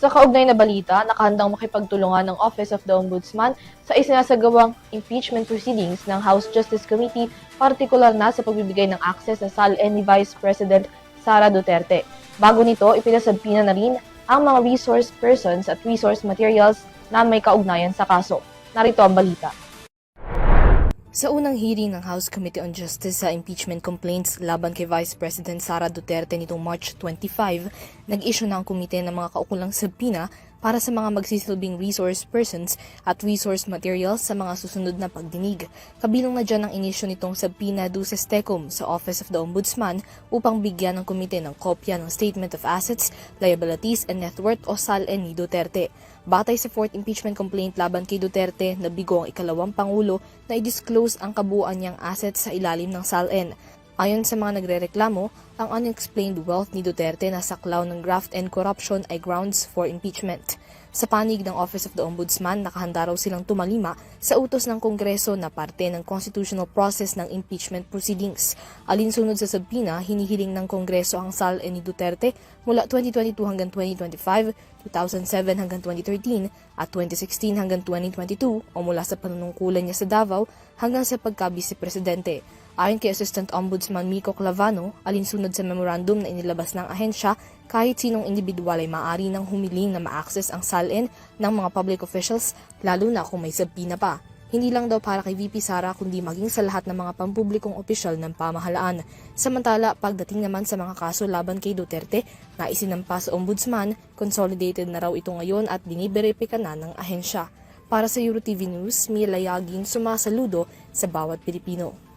Sa kaugnay na balita, nakahandang makipagtulungan ng Office of the Ombudsman sa isinasagawang impeachment proceedings ng House Justice Committee, partikular na sa pagbibigay ng access sa SALN ni Vice President Sara Duterte. Bago nito, ipinasabpina na rin ang mga resource persons at resource materials na may kaugnayan sa kaso. Narito ang balita. Sa unang hearing ng House Committee on Justice sa impeachment complaints laban kay Vice President Sara Duterte nitong March 25, nag-issue na ang komite ng mga kaukulang subpoena para sa mga magsisilbing resource persons at resource materials sa mga susunod na pagdinig. Kabilang na dyan ang inisyo nitong subpoena duces tecum sa Office of the Ombudsman upang bigyan ng komite ng kopya ng Statement of Assets, Liabilities and Net Worth o SALN ni Duterte. Batay sa 4th impeachment complaint laban kay Duterte, nabigo ang ikalawang Pangulo na i-disclose ang kabuuan niyang assets sa ilalim ng SALN. Ayon sa mga nagrereklamo, ang unexplained wealth ni Duterte na saklaw ng graft and corruption ay grounds for impeachment. Sa panig ng Office of the Ombudsman, nakahanda raw silang tumalima sa utos ng Kongreso na parte ng constitutional process ng impeachment proceedings. Alinsunod sa subpoena, hinihiling ng Kongreso ang SALN ni Duterte mula 2022 hanggang 2025, 2007 hanggang 2013 at 2016 hanggang 2022 o mula sa panunungkulan niya sa Davao hanggang sa pagka-Vice-Presidente. Ayon kay Assistant Ombudsman Miko Clavano, alinsunod sa memorandum na inilabas ng ahensya, kahit sinong individual ay maaari nang humiling na ma-access ang SALN ng mga public officials, lalo na kung may subpoena pa. Hindi lang daw para kay VP Sara kundi maging sa lahat ng mga pampublikong opisyal ng pamahalaan. Samantala, pagdating naman sa mga kaso laban kay Duterte na isinampa sa Ombudsman, consolidated na raw ito ngayon at biniberipika na ng ahensya. Para sa EuroTV News, Mila Yagin, sumasaludo sa bawat Pilipino.